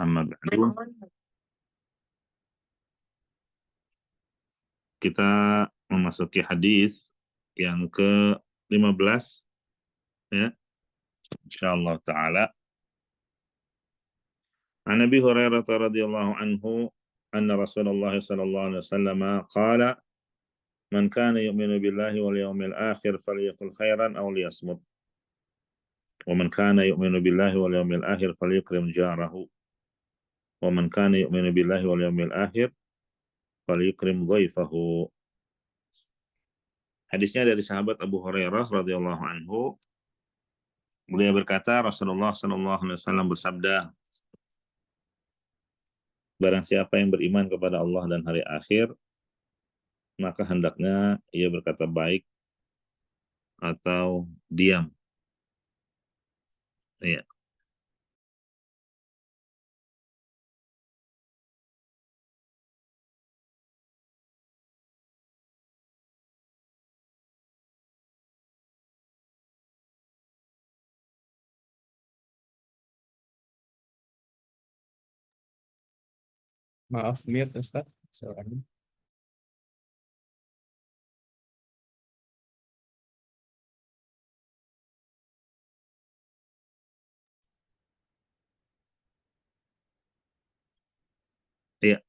Amma ba'du, kita memasuki hadis yang ke-15 ya, insyaallah taala. An Nabi Hurairah radhiyallahu anhu anna Rasulullah sallallahu alaihi wasallam qala man kana yu'minu billahi wal yawmil akhir falyaqul khairan aw liyasmut wa man kana yu'minu billahi wal yawmil akhir falyukrim jarahu wa man kana yu'minu billahi wal yawmil akhir falyukrim dhaifahu. Hadisnya dari sahabat Abu Hurairah radhiyallahu anhu. Beliau berkata, Rasulullah sallallahu alaihi wasallam bersabda, barang siapa yang beriman kepada Allah dan hari akhir, maka hendaknya ia berkata baik atau diam. Iya. Maaf, mute Ustaz. Suaranya. Iya.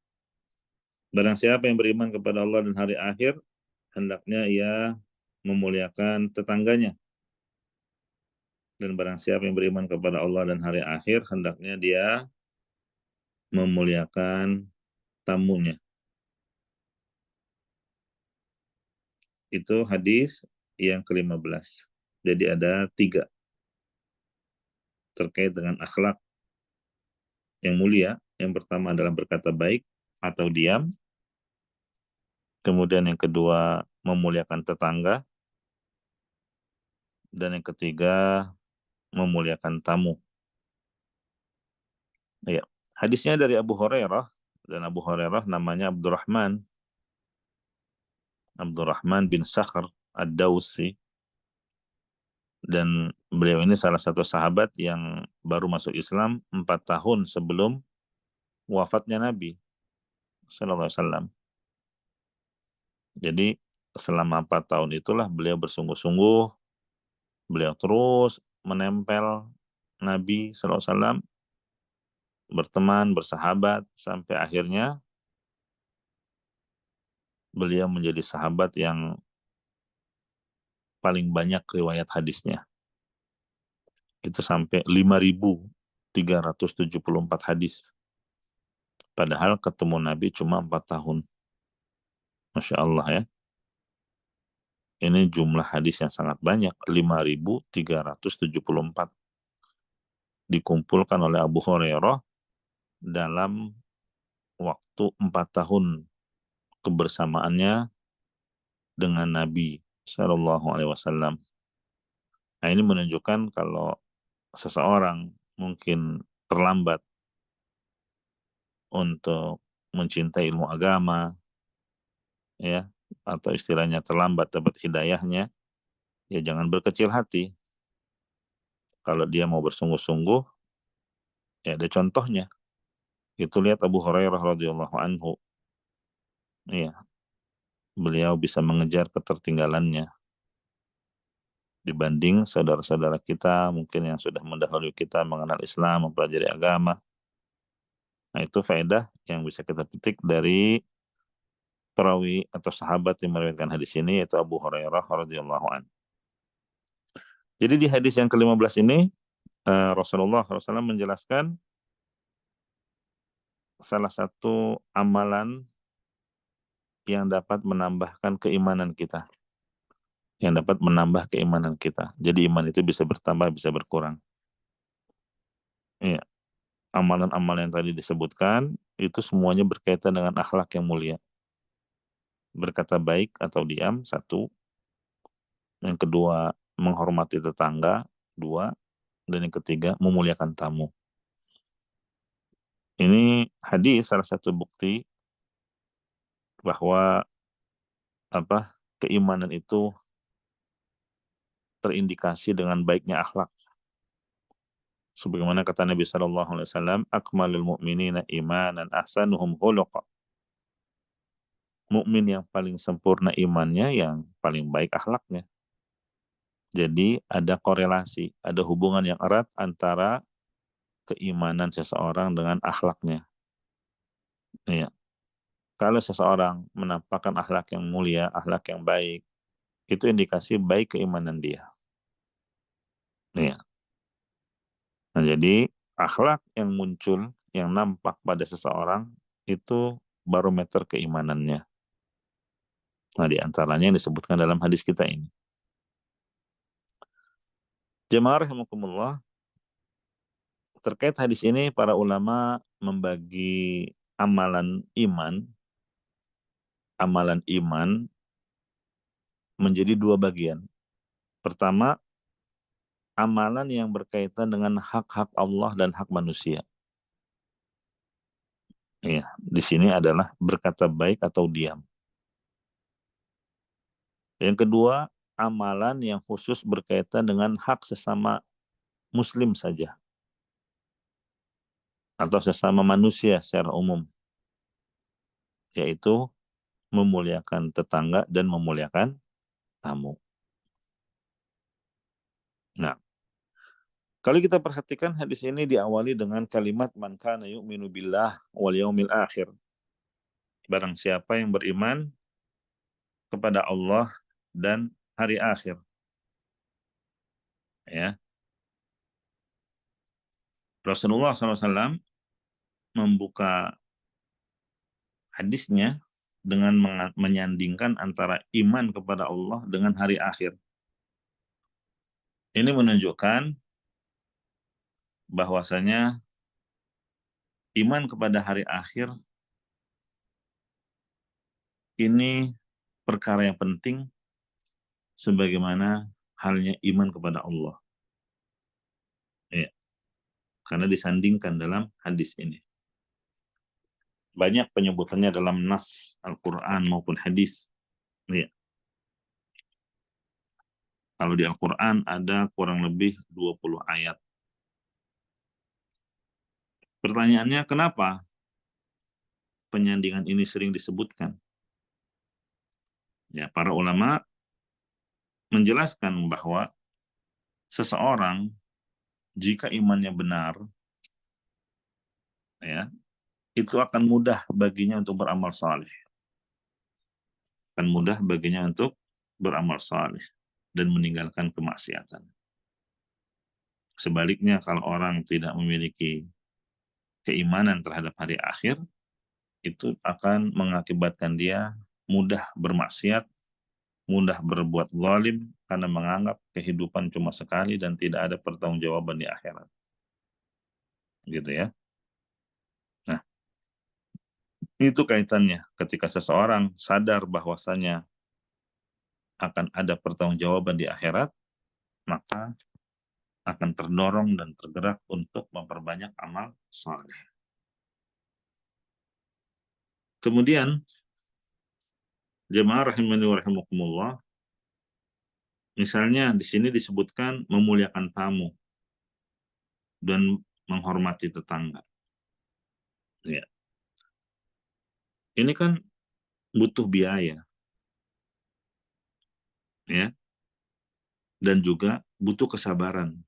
Barang siapa yang beriman kepada Allah dan hari akhir, hendaknya ia memuliakan tetangganya. Dan barang siapa yang beriman kepada Allah dan hari akhir, hendaknya dia memuliakan tamunya. Itu hadis yang ke-15. Jadi ada 3 terkait dengan akhlak yang mulia. Yang pertama adalah berkata baik atau diam. Kemudian yang kedua memuliakan tetangga. Dan yang ketiga memuliakan tamu. Ya. Hadisnya dari Abu Hurairah, dan Abu Hurairah namanya Abdurrahman bin Sakhr Ad-Dawsi, dan beliau ini salah satu sahabat yang baru masuk Islam 4 tahun sebelum wafatnya Nabi Sallallahu Alaihi Wasallam. Jadi selama 4 tahun itulah beliau bersungguh-sungguh, beliau terus menempel Nabi Sallallahu Alaihi Wasallam, berteman, bersahabat, sampai akhirnya beliau menjadi sahabat yang paling banyak riwayat hadisnya. Itu sampai 5.374 hadis. Padahal ketemu Nabi cuma 4 tahun. Masya Allah ya. Ini jumlah hadis yang sangat banyak. 5.374 dikumpulkan oleh Abu Hurairah dalam waktu 4 tahun kebersamaannya dengan Nabi Shallallahu Alaihi Wasallam. Nah, ini menunjukkan kalau seseorang mungkin terlambat untuk mencintai ilmu agama, ya, atau istilahnya terlambat dapat hidayahnya, ya jangan berkecil hati. Kalau dia mau bersungguh-sungguh, ya ada contohnya. Itu lihat Abu Hurairah radhiyallahu anhu, ya, beliau bisa mengejar ketertinggalannya dibanding saudara-saudara kita mungkin yang sudah mendahului kita mengenal Islam, mempelajari agama. Nah, itu faedah yang bisa kita petik dari perawi atau sahabat yang meriwayatkan hadis ini, yaitu Abu Hurairah radhiyallahu anhu. Jadi di hadis yang ke-15 ini Rasulullah SAW menjelaskan salah satu amalan yang dapat menambahkan keimanan kita, yang dapat menambah keimanan kita. Jadi iman itu bisa bertambah, bisa berkurang. Iya, amalan-amalan yang tadi disebutkan itu semuanya berkaitan dengan akhlak yang mulia. Berkata baik atau diam, 1. Yang kedua, menghormati tetangga, 2. Dan yang ketiga, memuliakan tamu. Ini hadis salah satu bukti bahwa keimanan itu terindikasi dengan baiknya akhlak. Sebagaimana kata Nabi sallallahu alaihi wasallam, akmalul mu'minina imanan ahsanuhum khuluqa. Mukmin yang paling sempurna imannya yang paling baik akhlaknya. Jadi ada korelasi, ada hubungan yang erat antara keimanan seseorang dengan akhlaknya. Iya. Kalau seseorang menampakkan akhlak yang mulia, akhlak yang baik, itu indikasi baik keimanan dia. Iya. Nah, jadi akhlak yang muncul, yang nampak pada seseorang, itu barometer keimanannya. Nah, di antaranya yang disebutkan dalam hadis kita ini. Jemaah rahimakumullah, terkait hadis ini para ulama membagi amalan iman menjadi dua bagian. Pertama, amalan yang berkaitan dengan hak-hak Allah dan hak manusia. Ya, di sini adalah berkata baik atau diam. Yang kedua, amalan yang khusus berkaitan dengan hak sesama muslim saja atau sesama manusia secara umum, yaitu memuliakan tetangga dan memuliakan tamu. Nah, kalau kita perhatikan hadis ini diawali dengan kalimat man kana yu'minu billah wal yaumil akhir. Barang siapa yang beriman kepada Allah dan hari akhir. Ya. Rasulullah SAW membuka hadisnya dengan menyandingkan antara iman kepada Allah dengan hari akhir. Ini menunjukkan bahwasanya iman kepada hari akhir ini perkara yang penting sebagaimana halnya iman kepada Allah. Ya, karena disandingkan dalam hadis ini. Banyak penyebutannya dalam nas Al-Quran maupun hadis. Ya. Kalau di Al-Quran ada kurang lebih 20 ayat. Pertanyaannya, kenapa penyandingan ini sering disebutkan? Ya, para ulama menjelaskan bahwa seseorang jika imannya benar, ya, itu akan mudah baginya untuk beramal saleh. Akan mudah baginya untuk beramal saleh dan meninggalkan kemaksiatan. Sebaliknya, kalau orang tidak memiliki keimanan terhadap hari akhir, itu akan mengakibatkan dia mudah bermaksiat, mudah berbuat zalim karena menganggap kehidupan cuma sekali dan tidak ada pertanggungjawaban di akhirat. Gitu ya. Nah, itu kaitannya ketika seseorang sadar bahwasanya akan ada pertanggungjawaban di akhirat, maka akan terdorong dan tergerak untuk memperbanyak amal saleh. Kemudian, jemaah rahimani wa rahimakumullah, misalnya di sini disebutkan memuliakan tamu dan menghormati tetangga. Ya. Ini kan butuh biaya, ya, dan juga butuh kesabaran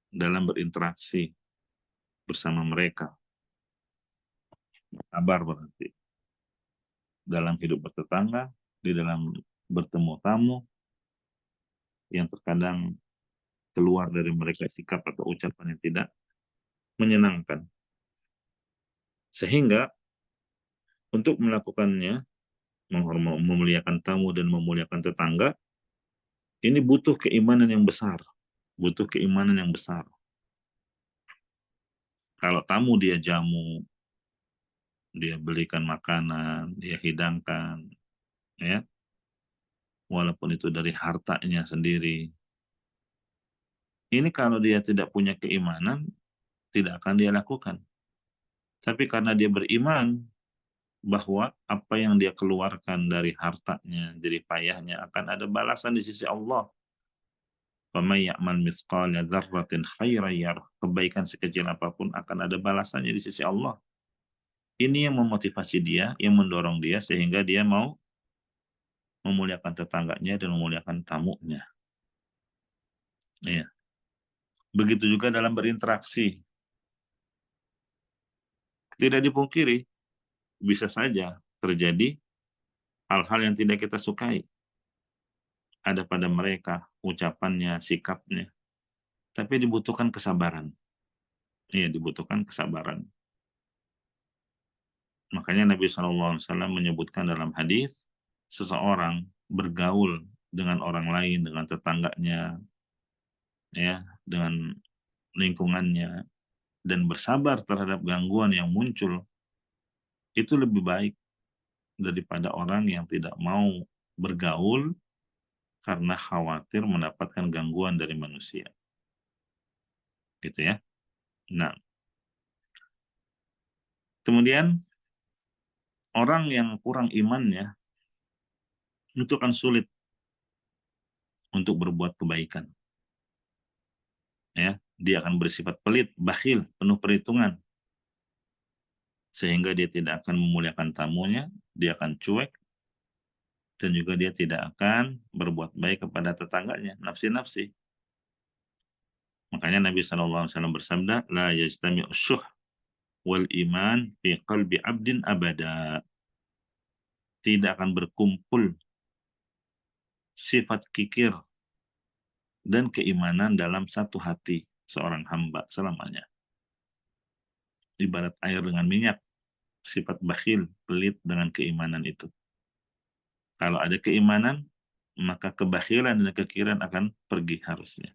dalam berinteraksi bersama mereka. Sabar berarti dalam hidup bertetangga, di dalam bertemu tamu yang terkadang keluar dari mereka sikap atau ucapan yang tidak menyenangkan. Sehingga untuk melakukannya, memuliakan tamu dan memuliakan tetangga, ini butuh keimanan yang besar. Butuh keimanan yang besar. Kalau tamu dia jamu, dia belikan makanan, dia hidangkan, ya, walaupun itu dari hartanya sendiri. Ini kalau dia tidak punya keimanan, tidak akan dia lakukan. Tapi karena dia beriman bahwa apa yang dia keluarkan dari hartanya, dari payahnya akan ada balasan di sisi Allah. Faman ya'mal mithqala dzarratin khairan yarah. Kebaikan sekecil apapun akan ada balasannya di sisi Allah. Ini yang memotivasi dia, yang mendorong dia sehingga dia mau memuliakan tetangganya dan memuliakan tamunya. Ya. Begitu juga dalam berinteraksi. Tidak dipungkiri, bisa saja terjadi hal-hal yang tidak kita sukai. Ada pada mereka, ucapannya, sikapnya. Tapi dibutuhkan kesabaran. Iya, dibutuhkan kesabaran. Makanya Nabi SAW menyebutkan dalam hadis, seseorang bergaul dengan orang lain, dengan tetangganya, ya, dengan lingkungannya, dan bersabar terhadap gangguan yang muncul, itu lebih baik daripada orang yang tidak mau bergaul karena khawatir mendapatkan gangguan dari manusia. Gitu ya. Nah, kemudian orang yang kurang imannya itu kan sulit untuk berbuat kebaikan. Ya, dia akan bersifat pelit, bakhil, penuh perhitungan, sehingga dia tidak akan memuliakan tamunya, dia akan cuek, dan juga dia tidak akan berbuat baik kepada tetangganya, nafsi-nafsi. Makanya Nabi SAW bersabda, la yajtami'u syuh wal iman fi qalbi abdin abada. Tidak akan berkumpul sifat kikir dan keimanan dalam satu hati seorang hamba selamanya. Ibarat air dengan minyak, sifat bakhil, pelit dengan keimanan itu. Kalau ada keimanan, maka kebakhilan dan kekiran akan pergi harusnya.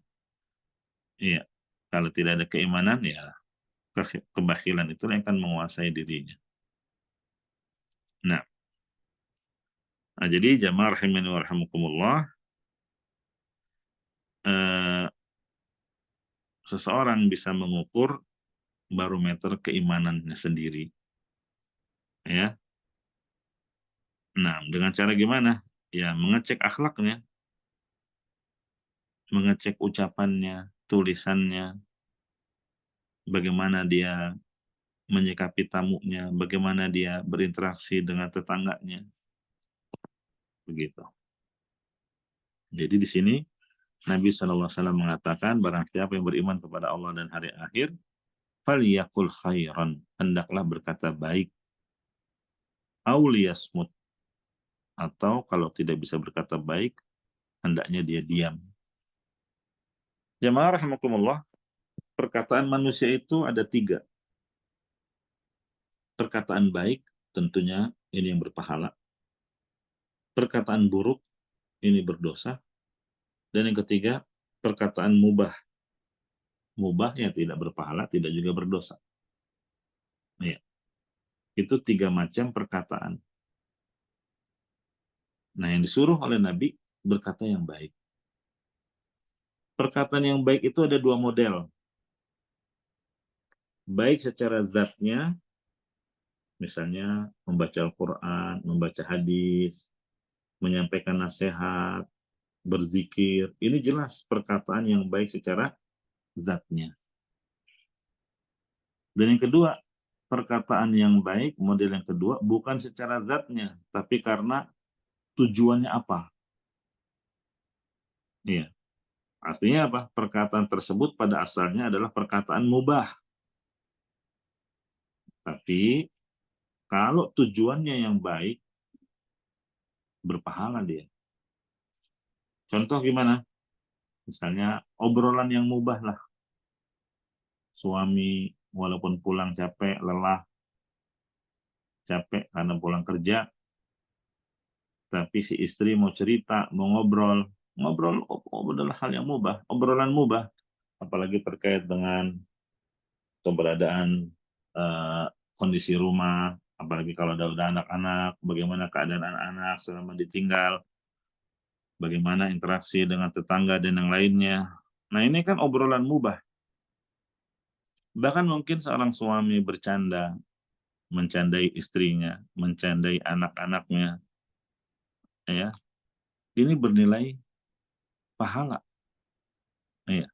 Iya. Kalau tidak ada keimanan, ya kebakhilan itu yang akan menguasai dirinya. Nah, jadi jamaah rahimani wa rahimakumullah, seseorang bisa mengukur barometer keimanannya sendiri. Ya. Nah, dengan cara gimana? Ya, mengecek akhlaknya, mengecek ucapannya, tulisannya, bagaimana dia menyikapi tamunya, bagaimana dia berinteraksi dengan tetangganya. Begitu. Jadi di sini Nabi SAW mengatakan, barang siapa yang beriman kepada Allah dan hari akhir, falyakul khairan, hendaklah berkata baik, auliyasmut, atau kalau tidak bisa berkata baik, hendaknya dia diam. Jamaah rahimakumullah, perkataan manusia itu ada 3. Perkataan baik, tentunya ini yang berpahala. Perkataan buruk, ini berdosa. Dan yang ketiga, perkataan mubah. Mubah yang tidak berpahala, tidak juga berdosa. Ya. Itu 3 macam perkataan. Nah, yang disuruh oleh Nabi, berkata yang baik. Perkataan yang baik itu ada 2 model. Baik secara zatnya, misalnya membaca Al-Quran, membaca hadis, menyampaikan nasihat, berzikir. Ini jelas perkataan yang baik secara zatnya. Dan yang kedua, perkataan yang baik, model yang kedua, bukan secara zatnya, tapi karena tujuannya apa. Iya. Artinya apa? Perkataan tersebut pada asalnya adalah perkataan mubah. Tapi kalau tujuannya yang baik, berpahala dia. Contoh gimana? Misalnya obrolan yang mubah lah. Suami walaupun pulang capek, lelah, capek karena pulang kerja, tapi si istri mau cerita, mau ngobrol adalah hal yang mubah, obrolan mubah, apalagi terkait dengan keberadaan kondisi rumah, apalagi kalau udah anak-anak, bagaimana keadaan anak-anak selama ditinggal, bagaimana interaksi dengan tetangga dan yang lainnya. Nah, ini kan obrolan mubah. Bahkan mungkin seorang suami bercanda, mencandai istrinya, mencandai anak-anaknya, ya, ini bernilai pahala. Iya.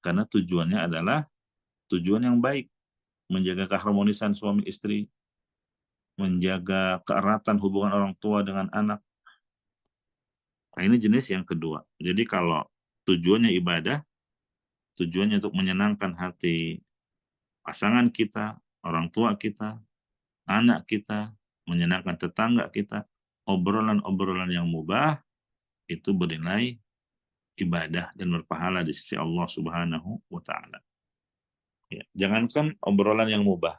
Karena tujuannya adalah tujuan yang baik, menjaga keharmonisan suami istri, menjaga keeratan hubungan orang tua dengan anak. Nah, ini jenis yang kedua. Jadi kalau tujuannya ibadah, tujuannya untuk menyenangkan hati pasangan kita, orang tua kita, anak kita, menyenangkan tetangga kita, obrolan-obrolan yang mubah itu bernilai ibadah dan berpahala di sisi Allah Subhanahu wa taala. Ya, jangankan obrolan yang mubah,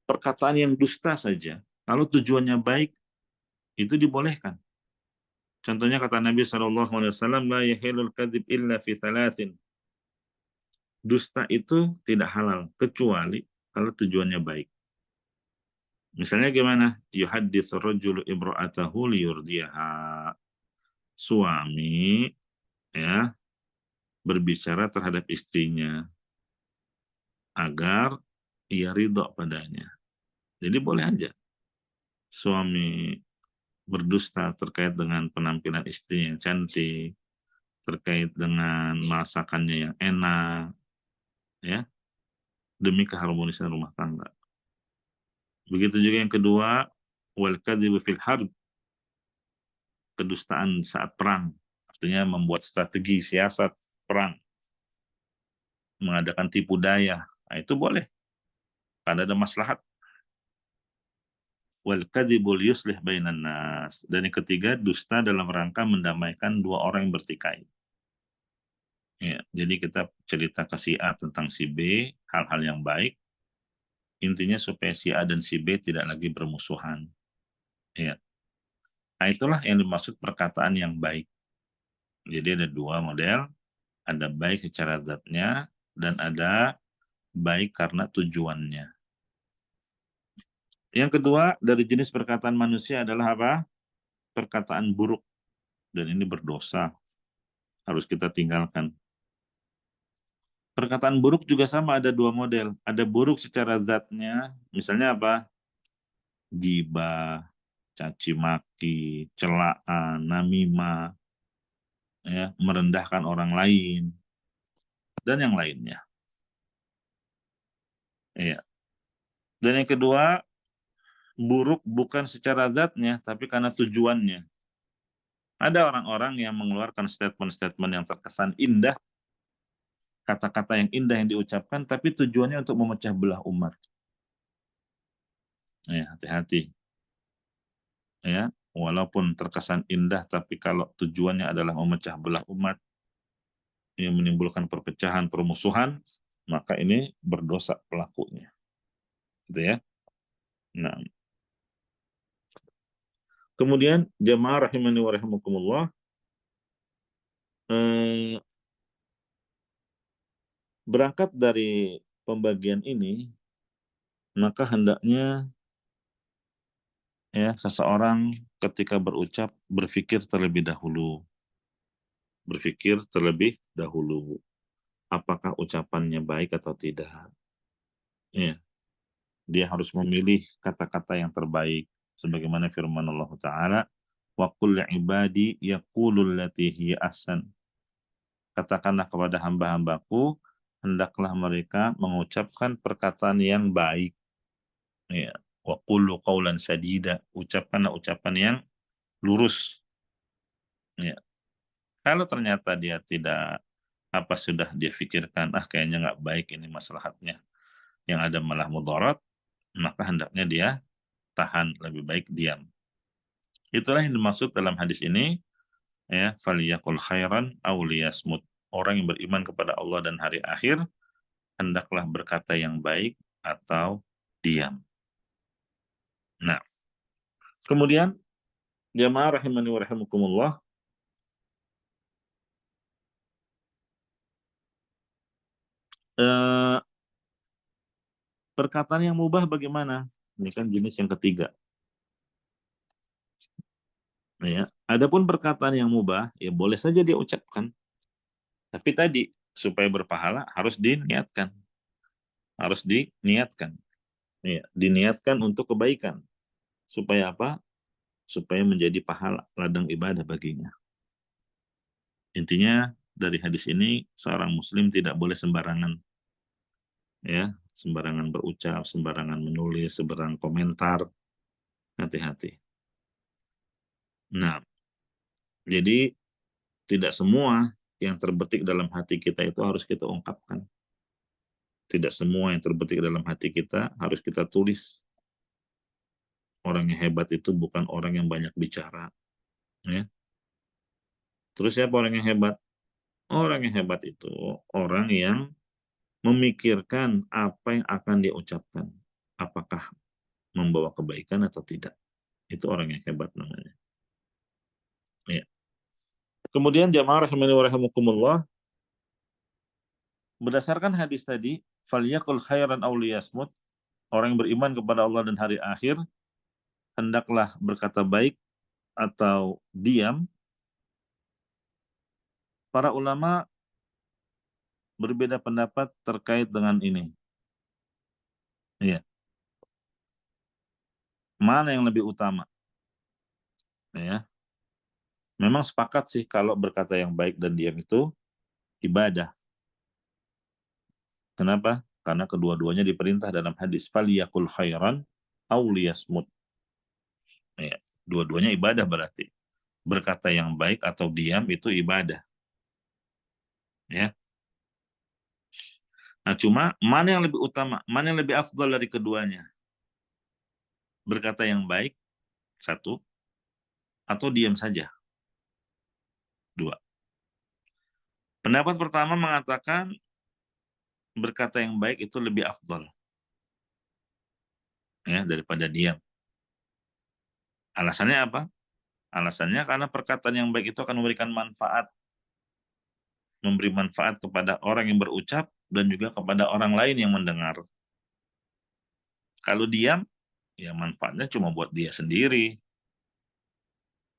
perkataan yang dusta saja, kalau tujuannya baik itu dibolehkan. Contohnya kata Nabi SAW, la yahilul kadzib illa fi thalathin. Dusta itu tidak halal kecuali kalau tujuannya baik. Misalnya gimana? Yuhaddits rajulu imra'atahu liyurdiyaha. Suami ya berbicara terhadap istrinya agar ia ridho padanya. Jadi boleh aja suami berdusta terkait dengan penampilan istri yang cantik, terkait dengan masakannya yang enak, ya, demi keharmonisan rumah tangga. Begitu juga yang kedua, wal kadzibu fil harb, kedustaan saat perang, artinya membuat strategi siasat perang, mengadakan tipu daya. Nah, itu boleh, karena ada maslahat. Wal kadzibul yuslih bainan nas. Dan yang ketiga, dusta dalam rangka mendamaikan dua orang yang bertikai. Ya, jadi kita cerita ke si A tentang si B, hal-hal yang baik, intinya supaya si A dan si B tidak lagi bermusuhan. Ya. Nah, itulah yang dimaksud perkataan yang baik. Jadi ada dua model, ada baik secara zatnya, dan ada baik karena tujuannya. Yang kedua, dari jenis perkataan manusia adalah apa? Perkataan buruk. Dan ini berdosa, harus kita tinggalkan. Perkataan buruk juga sama, ada dua model. Ada buruk secara zatnya, misalnya apa? Gibah, caci maki, celaan, namimah, ya, merendahkan orang lain, dan yang lainnya. Ya. Dan yang kedua, buruk bukan secara zatnya, tapi karena tujuannya. Ada orang-orang yang mengeluarkan statement-statement yang terkesan indah, kata-kata yang indah yang diucapkan, tapi tujuannya untuk memecah belah umat. Ya, hati-hati. Ya, walaupun terkesan indah, tapi kalau tujuannya adalah memecah belah umat, yang menimbulkan perpecahan, permusuhan, maka ini berdosa pelakunya. Gitu ya. Nah, kemudian jamaah rahimani wa rahimakumullah, berangkat dari pembagian ini, maka hendaknya ya seseorang ketika berucap berpikir terlebih dahulu. Berpikir terlebih dahulu apakah ucapannya baik atau tidak. Ya, dia harus memilih kata-kata yang terbaik sebagaimana firman Allah taala, wa qul ibadi yaqulul lati hiya ahsan. Katakanlah kepada hamba-hambaku, hendaklah mereka mengucapkan perkataan yang baik. Ya, wa qulu qawlan sadida, ucapkanlah ucapan yang lurus. Ya. Kalau ternyata dia tidak apa sudah dia pikirkan, kayaknya nggak baik ini maslahatnya, yang ada malah mudarat, maka hendaknya dia tahan, lebih baik diam. Itulah yang dimaksud dalam hadis ini, ya, faliyakul khairan aw liyasmut. Orang yang beriman kepada Allah dan hari akhir hendaklah berkata yang baik atau diam. Nah, kemudian jamaah rahimani wa rahimakumullah, eh, perkataan yang mubah bagaimana? Ini kan jenis yang ketiga. Ya, adapun perkataan yang mubah, ya boleh saja dia ucapkan. Tapi tadi supaya berpahala harus diniatkan, harus diniatkan. Ya, diniatkan untuk kebaikan. Supaya apa? Supaya menjadi pahala ladang ibadah baginya. Intinya dari hadis ini, seorang muslim tidak boleh sembarangan, ya, sembarangan berucap, sembarangan menulis, sembarangan komentar. Hati-hati. Nah, jadi tidak semua yang terbetik dalam hati kita itu harus kita ungkapkan. Tidak semua yang terbetik dalam hati kita harus kita tulis. Orang yang hebat itu bukan orang yang banyak bicara, ya. Terus siapa orang yang hebat? Orang yang hebat itu orang yang memikirkan apa yang akan dia ucapkan. Apakah membawa kebaikan atau tidak. Itu orang yang hebat namanya. Ya. Kemudian jamaah rahimani wa rahimakumullah, berdasarkan hadis tadi, falyakul khairan aw liyasmut, orang yang beriman kepada Allah dan hari akhir hendaklah berkata baik atau diam. Para ulama berbeda pendapat terkait dengan ini. Iya. Mana yang lebih utama? Ya. Memang sepakat sih kalau berkata yang baik dan diam itu ibadah. Kenapa? Karena kedua-duanya diperintah dalam hadis faliyakul khairan aw liyasmut. Ya. Dua-duanya ibadah berarti. Berkata yang baik atau diam itu ibadah. Ya. Nah, cuma mana yang lebih utama? Mana yang lebih afdal dari keduanya? Berkata yang baik, satu, atau diam saja, dua. Pendapat pertama mengatakan berkata yang baik itu lebih afdal, ya, daripada diam. Alasannya apa? Alasannya karena perkataan yang baik itu akan memberikan manfaat, memberi manfaat kepada orang yang berucap dan juga kepada orang lain yang mendengar. Kalau diam, ya manfaatnya cuma buat dia sendiri,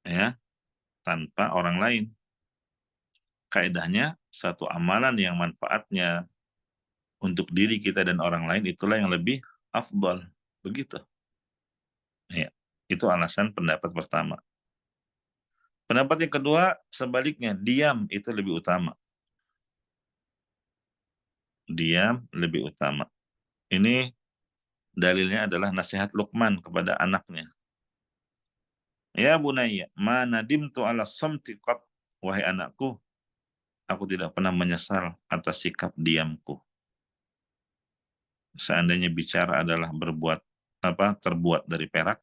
ya, tanpa orang lain. Kaedahnya, satu amalan yang manfaatnya untuk diri kita dan orang lain itulah yang lebih afdal. Begitu. Ya, itu alasan pendapat pertama. Pendapat yang kedua, sebaliknya, diam itu lebih utama. Diam lebih utama. Ini dalilnya adalah nasihat Luqman kepada anaknya. Ya bunayya, ma nadimtu ala samti qat, wahai anakku, aku tidak pernah menyesal atas sikap diamku. Seandainya bicara adalah terbuat dari perak,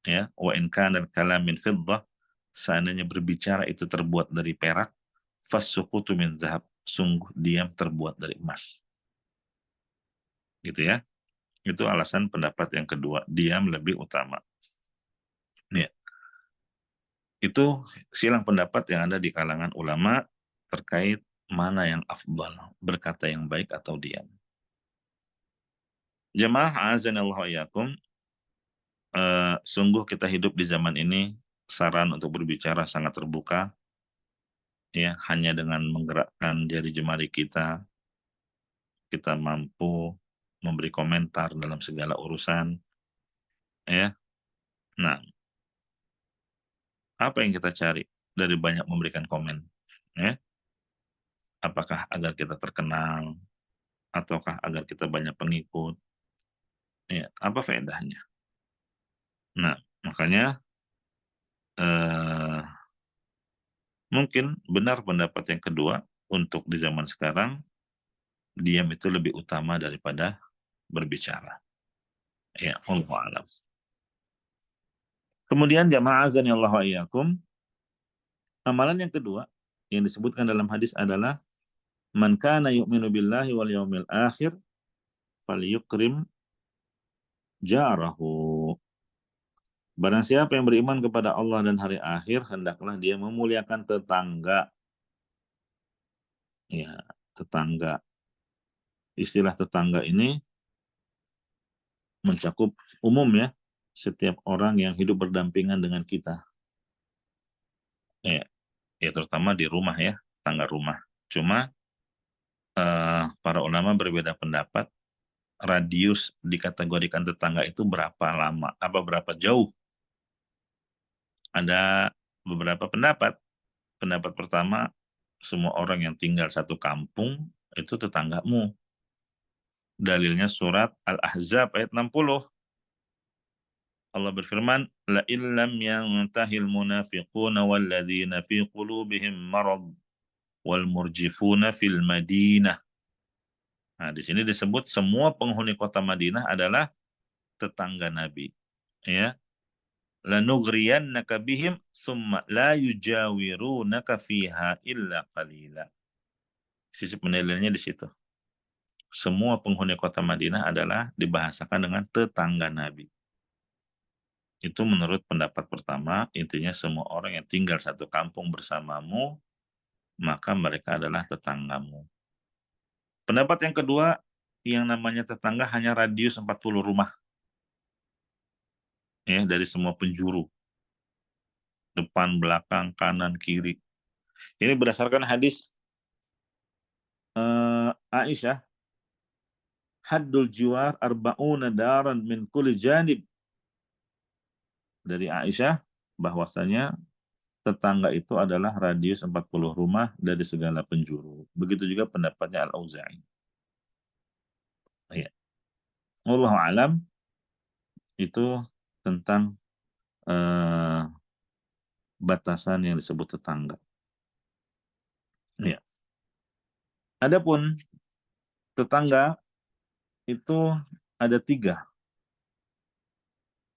ya, wa in kana al-kalam min fiddah, seandainya berbicara itu terbuat dari perak, fasukutu min dzahab, sungguh diam terbuat dari emas. Gitu ya. Itu alasan pendapat yang kedua, diam lebih utama. Ya. Itu silang pendapat yang ada di kalangan ulama terkait mana yang afdal, berkata yang baik atau diam. Jemaah azanallahu iyyakum, sungguh kita hidup di zaman ini, saran untuk berbicara sangat terbuka, ya, hanya dengan menggerakkan jari jemari kita mampu memberi komentar dalam segala urusan, ya. Nah, apa yang kita cari dari banyak memberikan komen, ya? Apakah agar kita terkenal, ataukah agar kita banyak pengikut? Ya, apa faedahnya? Nah, makanya mungkin benar pendapat yang kedua, untuk di zaman sekarang diam itu lebih utama daripada berbicara. Ya, wallahu a'lam. Kemudian jamaah azan Allah wa iyyakum, amalan yang kedua yang disebutkan dalam hadis adalah man kana yu'minu billahi wal yaumil akhir falyukrim jarahu. Barang siapa yang beriman kepada Allah dan hari akhir, hendaklah dia memuliakan tetangga. Ya, tetangga. Istilah tetangga ini mencakup umum, ya, setiap orang yang hidup berdampingan dengan kita. Ya, ya terutama di rumah, ya, tangga rumah. Cuma para ulama berbeda pendapat, radius dikategorikan tetangga itu berapa lama, berapa jauh. Ada beberapa pendapat. Pendapat pertama, semua orang yang tinggal satu kampung itu tetanggamu. Dalilnya surat Al-Ahzab ayat 60. Allah berfirman, la illam yantahil munafiquna walladzina fi qulubihim marad wal murjifuna fil Madinah. Nah, di sini disebut semua penghuni kota Madinah adalah tetangga Nabi. Ya, lanughriyannaka bihim summa la yujawirunaka fiha illa qalila. Sisi penilaiannya di situ. Semua penghuni kota Madinah adalah dibahasakan dengan tetangga Nabi. Itu menurut pendapat pertama, intinya semua orang yang tinggal satu kampung bersamamu, maka mereka adalah tetanggamu. Pendapat yang kedua, yang namanya tetangga hanya radius 40 rumah. Ya, dari semua penjuru. Depan, belakang, kanan, kiri. Ini berdasarkan hadis Aisyah, haddul jiwar arba'una daran min kulli janib. Dari Aisyah, bahwasanya tetangga itu adalah radius 40 rumah dari segala penjuru. Begitu juga pendapatnya Al-Auza'i. Ya. Wallahu alam, itu tentang batasan yang disebut tetangga. Ya. Adapun tetangga itu ada 3.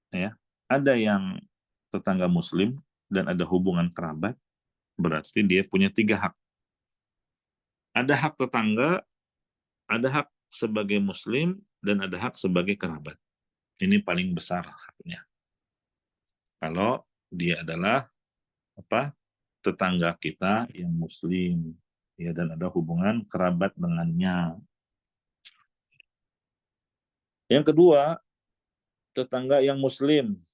Ya. Ada yang tetangga muslim dan ada hubungan kerabat, berarti dia punya 3 hak. Ada hak tetangga, ada hak sebagai muslim, dan ada hak sebagai kerabat. Ini paling besar haknya. Kalau dia adalah tetangga kita yang muslim, ya, dan ada hubungan kerabat dengannya. Yang kedua, tetangga yang muslim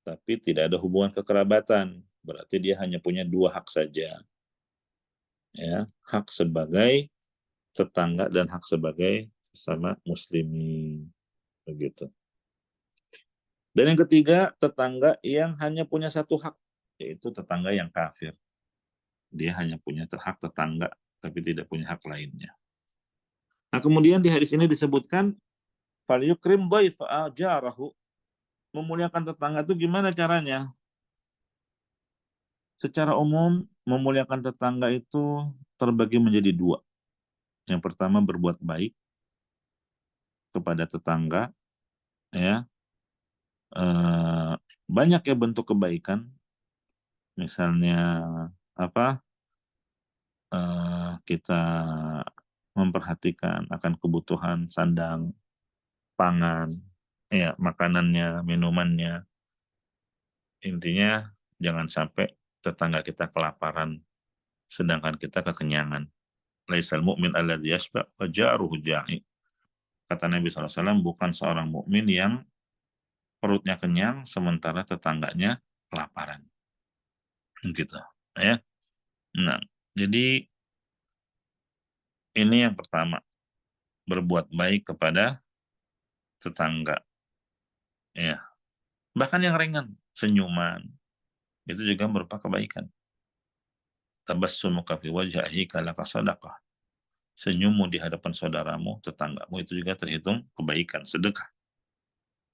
tapi tidak ada hubungan kekerabatan, berarti dia hanya punya 2 hak saja, ya, hak sebagai tetangga dan hak sebagai sesama muslimin, begitu. Dan yang ketiga, tetangga yang hanya punya 1 hak, yaitu tetangga yang kafir. Dia hanya punya hak tetangga tapi tidak punya hak lainnya. Nah, kemudian di hadis ini disebutkan falyukrim dhaifa jarahu. Memuliakan tetangga itu gimana caranya? Secara umum, memuliakan tetangga itu terbagi menjadi 2. Yang pertama, berbuat baik kepada tetangga, ya. Banyak ya bentuk kebaikan, misalnya kita memperhatikan akan kebutuhan sandang, pangan, ya, makanannya, minumannya. Intinya jangan sampai tetangga kita kelaparan sedangkan kita kekenyangan. Laisal mu'min alladzi yashba wa jaruhu ja'i. Kata Nabi SAW, bukan seorang mukmin yang perutnya kenyang sementara tetangganya kelaparan. Gitu, ya. Nah, jadi ini yang pertama, berbuat baik kepada tetangga. Ya. Bahkan yang ringan, senyuman, itu juga merupakan kebaikan. Tabassumuka fi wajhi kalaka sadaqah. Senyummu di hadapan saudaramu, tetanggamu, itu juga terhitung kebaikan, sedekah.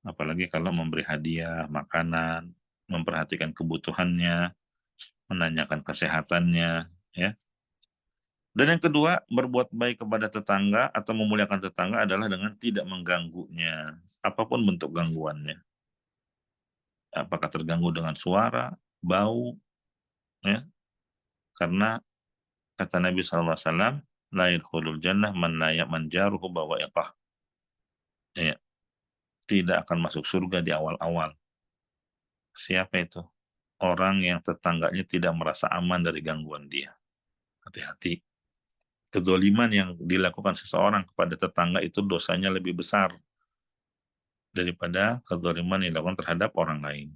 Apalagi kalau memberi hadiah, makanan, memperhatikan kebutuhannya, menanyakan kesehatannya, ya. Dan yang kedua, berbuat baik kepada tetangga atau memuliakan tetangga adalah dengan tidak mengganggunya, apapun bentuk gangguannya. Apakah terganggu dengan suara, bau, ya. Karena kata Nabi SAW, la yadkhulul jannah man la ya'man jaruhu bawa'iqah. Ya, tidak akan masuk surga di awal-awal. Siapa itu? Orang yang tetangganya tidak merasa aman dari gangguan dia. Hati-hati. Kezoliman yang dilakukan seseorang kepada tetangga itu dosanya lebih besar daripada kezoliman yang dilakukan terhadap orang lain.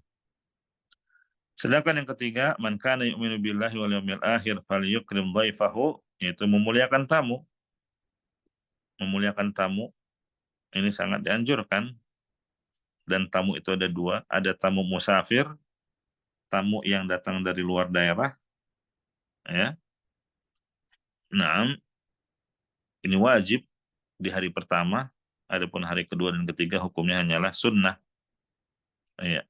Sedangkan yang ketiga, man kana yu'minu billahi wal yawmil akhir falyukrim dhaifahu, yaitu memuliakan tamu. Memuliakan tamu ini sangat dianjurkan. Dan tamu itu ada 2, ada tamu musafir, tamu yang datang dari luar daerah, ya, Nah, ini wajib di hari pertama, adapun hari kedua dan ketiga hukumnya hanyalah sunnah. Ya.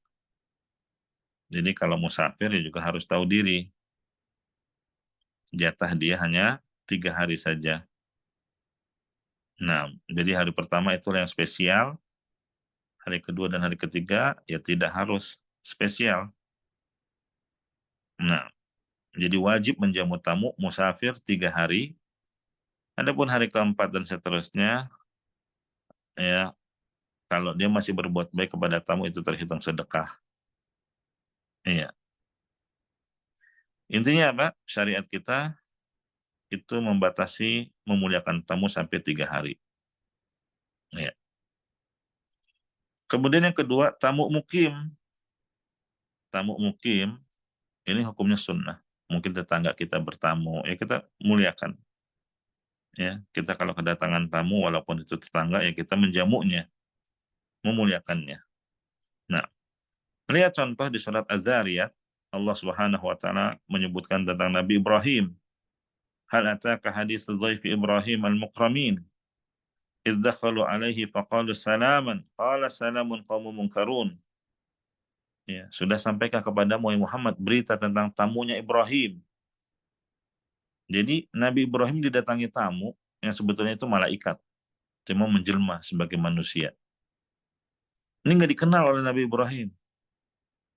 Jadi kalau musafir ya juga harus tahu diri. Jatah dia hanya 3 hari saja. Nah, jadi hari pertama itu yang spesial, hari kedua dan hari ketiga ya tidak harus spesial. Nah, jadi wajib menjamu tamu musafir 3 hari. Adapun hari keempat dan seterusnya, ya kalau dia masih berbuat baik kepada tamu itu terhitung sedekah. Iya. Intinya apa? Syariat kita itu membatasi memuliakan tamu sampai 3 hari. Iya. Kemudian yang kedua, tamu mukim. Tamu mukim ini hukumnya sunnah. Mungkin tetangga kita bertamu, ya kita muliakan. Ya, kita kalau kedatangan tamu, walaupun itu tetangga, ya kita menjamunya, memuliakannya. Nah, lihat contoh di surat Az-Zariyat, Allah Subhanahu wa taala menyebutkan tentang Nabi Ibrahim. Hal ataka hadits dhaifi Ibrahim al-mukramin. إذ دخلوا عليه فقالوا سلاما قال سلام قوم منكرون. Ya, sudah sampaikah kepadamu Muhammad berita tentang tamunya Ibrahim. Jadi Nabi Ibrahim didatangi tamu yang sebetulnya itu malaikat, cuma menjelma sebagai manusia. Ini nggak dikenal oleh Nabi Ibrahim.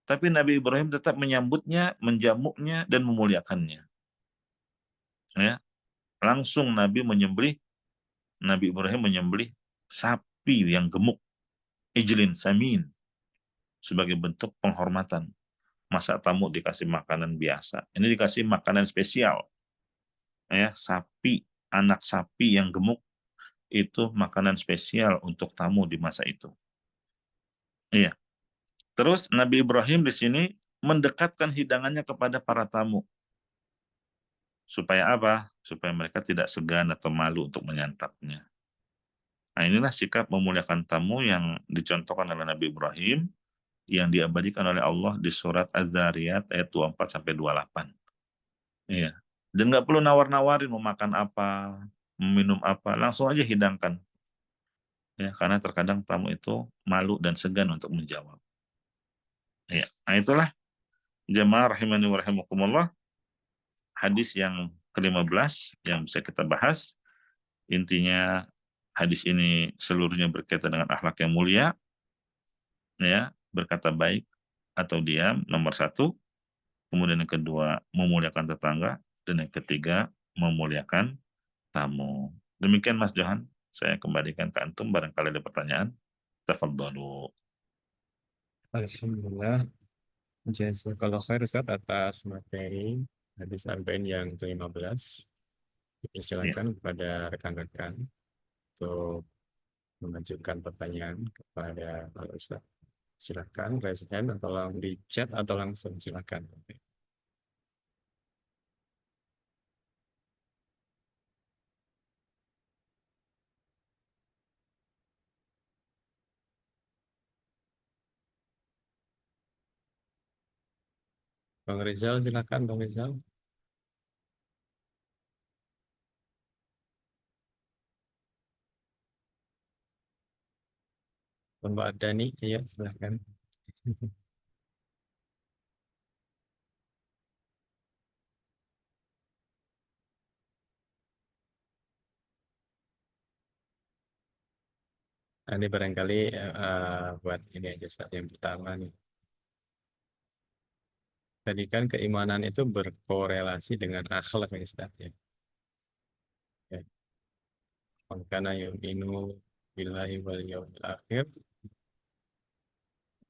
Tapi Nabi Ibrahim tetap menyambutnya, menjamuknya, dan memuliakannya. Ya, langsung Nabi Ibrahim menyembelih sapi yang gemuk, ijlin samin, sebagai bentuk penghormatan. Masa tamu dikasih makanan biasa, ini dikasih makanan spesial. Ya, anak sapi yang gemuk itu makanan spesial untuk tamu di masa itu. Iya. Terus Nabi Ibrahim di sini mendekatkan hidangannya kepada para tamu. Supaya apa? Supaya mereka tidak segan atau malu untuk menyantapnya. Nah, inilah sikap memuliakan tamu yang dicontohkan oleh Nabi Ibrahim, yang diabadikan oleh Allah di surat Az-Zariyat ayat 24 sampai 28. Iya. Dan nggak perlu nawar-nawarin mau makan apa, meminum apa, langsung aja hidangkan. Ya, karena terkadang tamu itu malu dan segan untuk menjawab. Ya, nah itulah jemaah rahimani wa rahimakumullah, hadis yang ke-15 yang bisa kita bahas. Intinya hadis ini seluruhnya berkaitan dengan akhlak yang mulia, ya, berkata baik atau diam, nomor 1. Kemudian yang kedua, memuliakan tetangga. Dan yang ketiga, memuliakan tamu. Demikian Mas Johan, saya kembalikan ke antum barangkali ada pertanyaan. Tafadhalu. Alhamdulillah. Jazakallah khair Ustaz atas materi hadis arba'in yang ke-15. Ya. Silakan kepada rekan-rekan untuk mengajukan pertanyaan kepada Pak Ustaz. Silakan raise hand atau di chat atau langsung silakan. Bang Rizal silakan Bang Rizal. Mbak Dani, iya silakan. Nah, ini barangkali buat ini aja Ustaz yang pertama nih. Tadi kan keimanan itu berkorelasi dengan akhlak ya Ustaz ya. Ya. Makana yu'minu billahi wal yawmil akhir.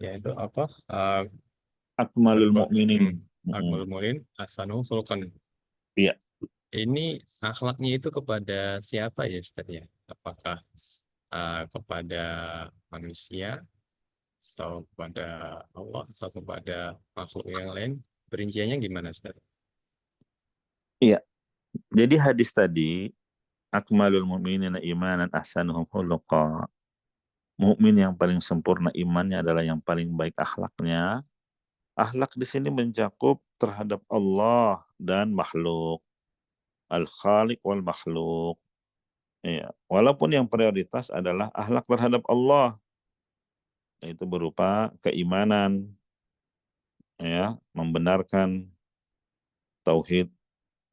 Yaitu apa? Uh, Akmalul mu'minin. Akmal Mulin Asanu Khulqan. Iya. Ini akhlaknya itu kepada siapa ya Ustaz ya? Apakah kepada manusia atau kepada Allah atau kepada makhluk yang lain? Perinciannya gimana Ustaz? Iya. Jadi hadis tadi, akmalul mu'minina imanan ahsanuhum khuluqa. Mukmin yang paling sempurna imannya adalah yang paling baik akhlaknya. Akhlak di sini mencakup terhadap Allah dan makhluk. al-khaliq wal makhluk. Ya, walaupun yang prioritas adalah akhlak terhadap Allah, yaitu berupa keimanan, ya, membenarkan tauhid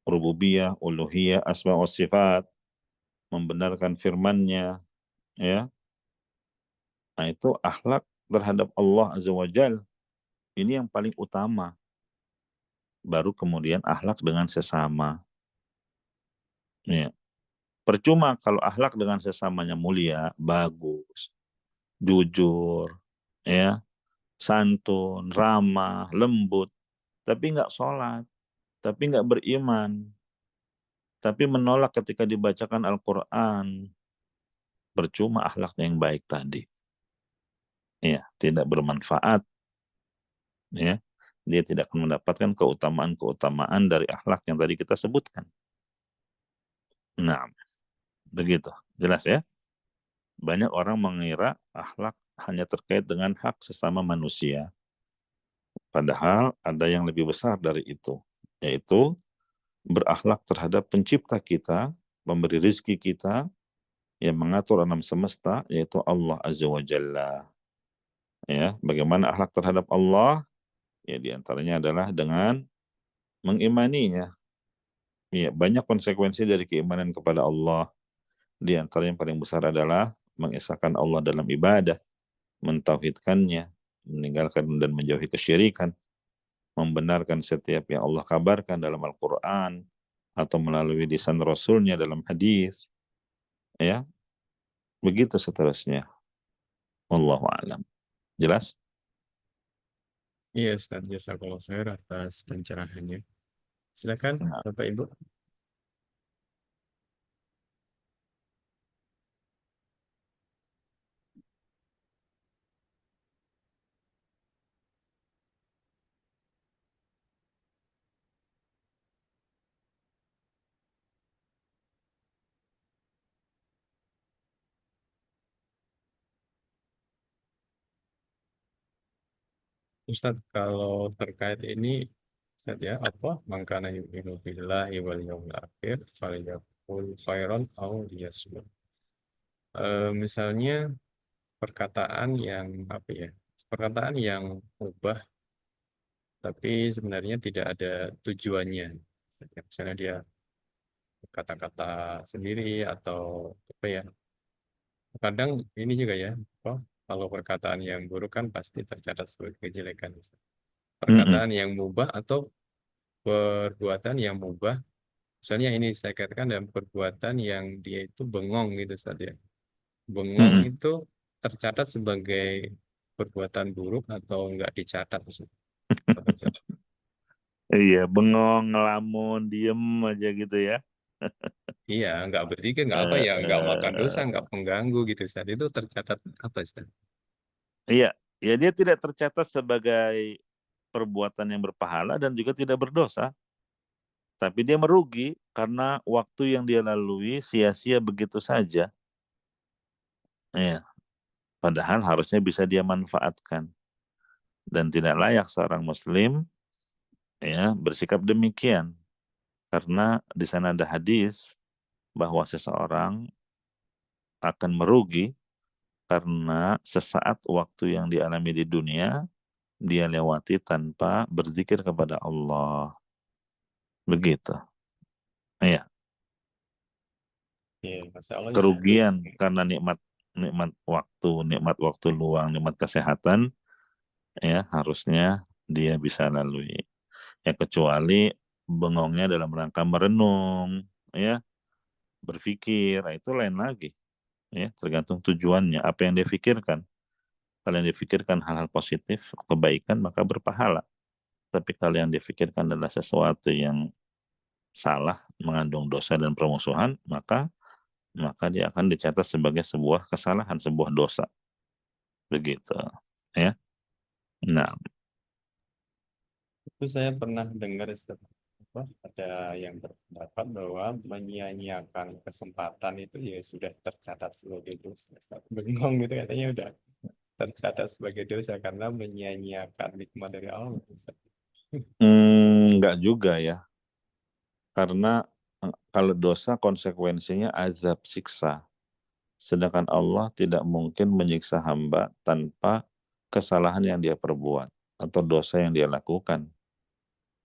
rububiyah, uluhiyah, asma wa sifat, membenarkan firman-Nya, ya. Nah, itu akhlak terhadap Allah Azza wa Jal. Ini yang paling utama. Baru kemudian akhlak dengan sesama. Ya. Percuma kalau akhlak dengan sesamanya mulia, bagus, jujur, ya, santun, ramah, lembut, tapi nggak sholat, tapi nggak beriman, tapi menolak ketika dibacakan Al-Quran. Percuma akhlaknya yang baik tadi. Ya, tidak bermanfaat, ya. Dia tidak akan mendapatkan keutamaan-keutamaan dari akhlak yang tadi kita sebutkan. Nah, begitu. Jelas ya? Banyak orang mengira akhlak hanya terkait dengan hak sesama manusia. Padahal ada yang lebih besar dari itu, yaitu berakhlak terhadap pencipta kita, pemberi rizki kita, yang mengatur alam semesta, yaitu Allah Azza wa Jalla. Ya, bagaimana akhlak terhadap Allah? Ya, diantaranya adalah dengan mengimaninya. Ya, banyak konsekuensi dari keimanan kepada Allah. Di antara yang paling besar adalah mengesahkan Allah dalam ibadah, mentauhidkannya, meninggalkan dan menjauhi kesyirikan, membenarkan setiap yang Allah kabarkan dalam Al-Quran, atau melalui lisan Rasulnya dalam hadis. Ya, begitu seterusnya. Wallahu a'lam. Jelas? Iya, Ustaz. Jazakallah khair atas pencerahannya. Silakan, Nah, Bapak Ibu. Ustadz, kalau terkait ini, Ustadz ya, apa? Mangkana yu'minu billahi wal yawmil akhir, falyakul khairan au liyasmut. Misalnya perkataan yang apa ya? Perkataan yang ubah, tapi sebenarnya tidak ada tujuannya. Misalnya dia kata-kata sendiri atau apa ya? Kadang ini juga ya, apa? Kalau perkataan yang buruk kan pasti tercatat sebagai kejelekan. mm-mm, Perkataan yang mubah atau perbuatan yang mubah, misalnya ini saya katakan dalam perbuatan yang dia itu bengong gitu saja. Bengong mm-mm. itu tercatat sebagai perbuatan buruk atau enggak dicatat Ustaz? Ustaz? Iya, bengong, ngelamun, diem aja gitu ya. Iya, enggak berzikir, enggak apa Eh, ya, enggak makan dosa, eh, enggak pengganggu gitu Ustaz. Itu tercatat apa Ustaz? iya, ya dia tidak tercatat sebagai perbuatan yang berpahala dan juga tidak berdosa, tapi dia merugi karena waktu yang dia lalui sia-sia begitu saja. Iya, padahal harusnya bisa dia manfaatkan, dan tidak layak seorang muslim ya bersikap demikian, karena di sana ada hadis bahwa seseorang akan merugi karena sesaat waktu yang dialami di dunia dia lewati tanpa berzikir kepada Allah. Begitu. Iya, Iya, Masya Allah Ustaz. kerugian karena nikmat nikmat waktu luang, nikmat kesehatan, ya harusnya dia bisa lalui. Ya kecuali bengongnya dalam rangka merenung, ya berpikir, nah, itu lain lagi. Ya tergantung tujuannya, apa yang dia pikirkan. Kalau yang difikirkan hal-hal positif, kebaikan, maka berpahala. Tapi kalau yang difikirkan adalah sesuatu yang salah, mengandung dosa dan permusuhan, maka dia akan dicatat sebagai sebuah kesalahan, sebuah dosa. Begitu. Ya. Nah, Itu saya pernah dengar Ustaz, apa, ada yang berpendapat bahwa menyia-nyiakan kesempatan itu ya sudah tercatat sebagai dosa. Ustaz. Bengong gitu katanya udah tercatat sebagai dosa karena menyia-nyiakan nikmat dari Allah. Ustaz. enggak juga ya. Karena Kalau dosa konsekuensinya azab, siksa. Sedangkan Allah tidak mungkin menyiksa hamba tanpa kesalahan yang dia perbuat atau dosa yang dia lakukan.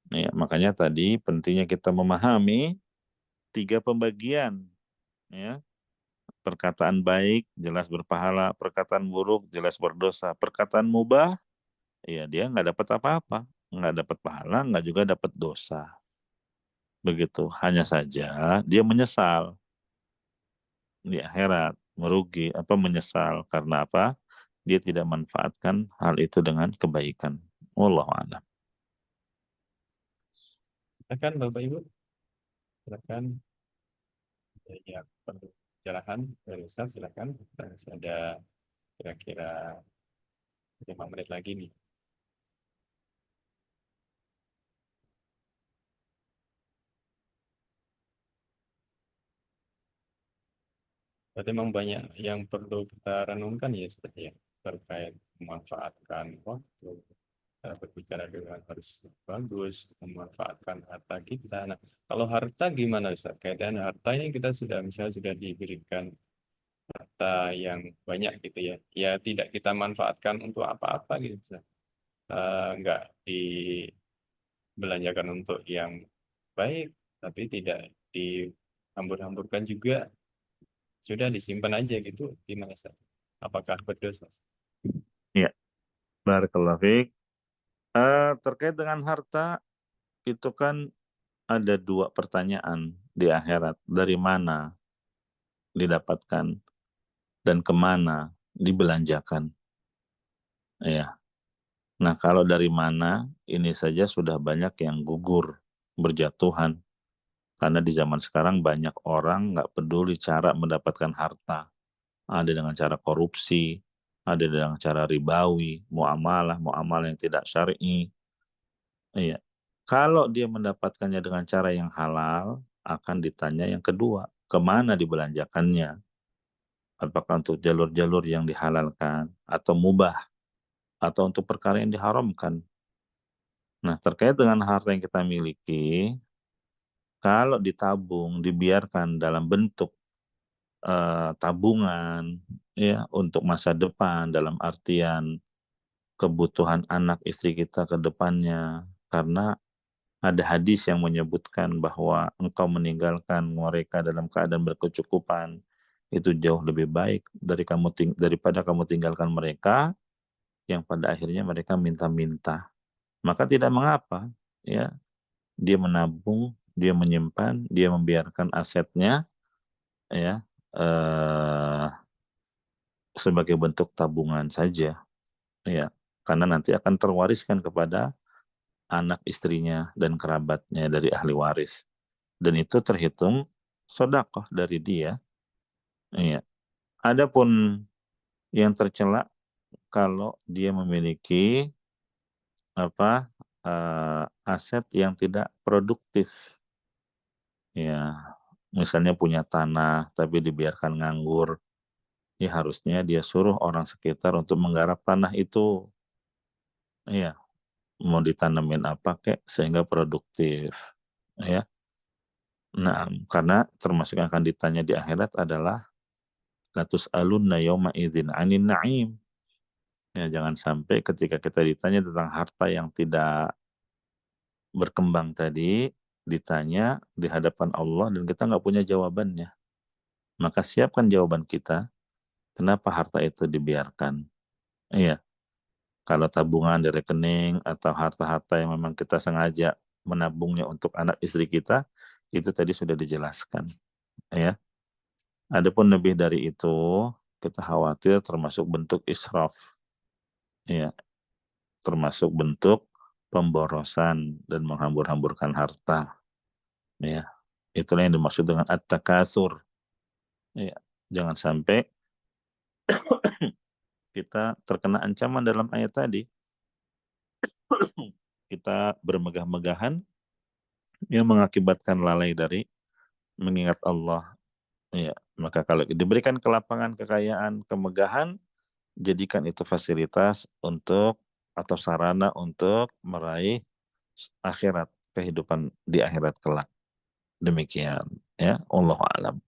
Ya, makanya tadi pentingnya kita memahami 3 pembagian, ya. Perkataan baik jelas berpahala, perkataan buruk jelas berdosa, perkataan mubah, ya dia nggak dapat apa-apa, nggak dapat pahala, nggak juga dapat dosa. Begitu, hanya saja dia menyesal di akhirat, merugi, menyesal karena apa? Dia tidak manfaatkan hal itu dengan kebaikan. Wallahu a'lam. Silakan Bapak Ibu, silakan. Ya, perlu pencerahan dari Ustaz, silakan. Kita masih ada kira-kira 5 menit lagi nih. Berarti memang banyak yang perlu kita renungkan ya Ustaz ya, terkait memanfaatkan waktu, berbicara dengan harus bagus, memanfaatkan harta kita. Nah, kalau harta gimana Ustaz? Kaitan harta ini kita sudah misalnya sudah diberikan harta yang banyak gitu ya. Ya tidak kita manfaatkan untuk apa-apa gitu Ustaz. Nggak dibelanjakan untuk yang baik, tapi tidak dihambur-hamburkan juga, sudah disimpan aja gitu, gimana Ustaz? Apakah berdosa Ustaz? Ya, barakallahu fiik. Terkait dengan harta, itu kan ada 2 pertanyaan di akhirat. Dari mana didapatkan dan kemana dibelanjakan? Ya. Nah, kalau dari mana, ini saja sudah banyak yang gugur, berjatuhan. Karena di zaman sekarang banyak orang nggak peduli cara mendapatkan harta. Ada dengan cara korupsi, ada dengan cara ribawi, muamalah yang tidak syar'i. Iya. Kalau dia mendapatkannya dengan cara yang halal, akan ditanya yang kedua, kemana dibelanjakannya? Apakah untuk jalur-jalur yang dihalalkan, atau mubah, atau untuk perkara yang diharamkan? Nah, terkait dengan harta yang kita miliki, kalau ditabung, dibiarkan dalam bentuk tabungan, ya, untuk masa depan, dalam artian kebutuhan anak istri kita ke depannya. Karena ada hadis yang menyebutkan bahwa engkau meninggalkan mereka dalam keadaan berkecukupan, itu jauh lebih baik daripada kamu tinggalkan mereka yang pada akhirnya mereka minta-minta. Maka tidak mengapa, ya, dia menabung, dia menyimpan, dia membiarkan asetnya, ya, eh, sebagai bentuk tabungan saja, ya, karena nanti akan terwariskan kepada anak istrinya dan kerabatnya dari ahli waris, dan itu terhitung sedekah dari dia. Iya. Adapun yang tercela kalau dia memiliki aset yang tidak produktif, ya, misalnya punya tanah tapi dibiarkan nganggur, ya harusnya dia suruh orang sekitar untuk menggarap tanah itu, ya, mau ditanemin apa kek sehingga produktif, ya. Nah, karena termasuk yang akan ditanya di akhirat adalah latus alunna yauma idzin 'anin na'im. Ya, jangan sampai ketika kita ditanya tentang harta yang tidak berkembang tadi, ditanya di hadapan Allah dan kita nggak punya jawabannya. Maka siapkan jawaban kita, kenapa harta itu dibiarkan. Iya, kalau tabungan di rekening atau harta-harta yang memang kita sengaja menabungnya untuk anak istri kita, itu tadi sudah dijelaskan. Ya, adapun lebih dari itu, kita khawatir termasuk bentuk israf. Ya, termasuk bentuk pemborosan dan menghambur-hamburkan harta. Ya, itulah yang dimaksud dengan at-takatsur. Ya, jangan sampai kita terkena ancaman dalam ayat tadi. Kita bermegah-megahan yang mengakibatkan lalai dari mengingat Allah. Ya, maka kalau diberikan kelapangan, kekayaan, kemegahan, jadikan itu fasilitas untuk atau sarana untuk meraih akhirat, kehidupan di akhirat kelak. Demikian ya, wallahu a'lam.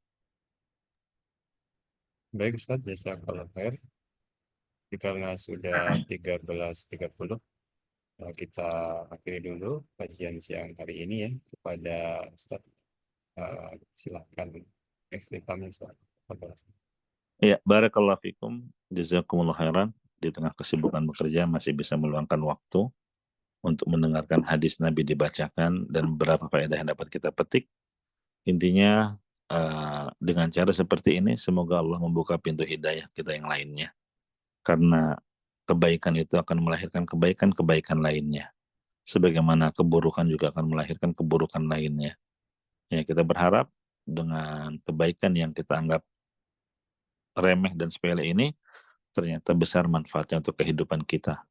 Baik Ustaz, jazakallah khair. Jadi karena sudah 13.30, kita akhiri dulu kajian siang hari ini ya. Kepada Ustaz, silakan ikhtitamnya Ustaz. Fadhal. Ya, barakallahu fikum, jazakumullah khairan. Di tengah kesibukan bekerja masih bisa meluangkan waktu untuk mendengarkan hadis Nabi dibacakan dan beberapa faedah yang dapat kita petik. Intinya dengan cara seperti ini semoga Allah membuka pintu hidayah kita yang lainnya. Karena kebaikan itu akan melahirkan kebaikan-kebaikan lainnya. Sebagaimana keburukan juga akan melahirkan keburukan lainnya. Ya, kita berharap dengan kebaikan yang kita anggap remeh dan sepele ini ternyata besar manfaatnya untuk kehidupan kita.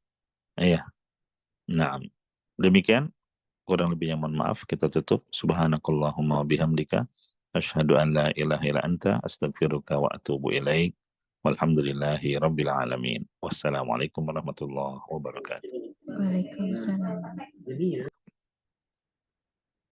Iya. Nah, demikian kurang lebihnya mohon maaf, kita tutup. Subhanakallahumma wa bihamdika asyhadu an la ilaha illa anta astaghfiruka wa atubu ilaik. Walhamdulillahi rabbil alamin. Wassalamualaikum warahmatullahi wabarakatuh. Waalaikumsalam.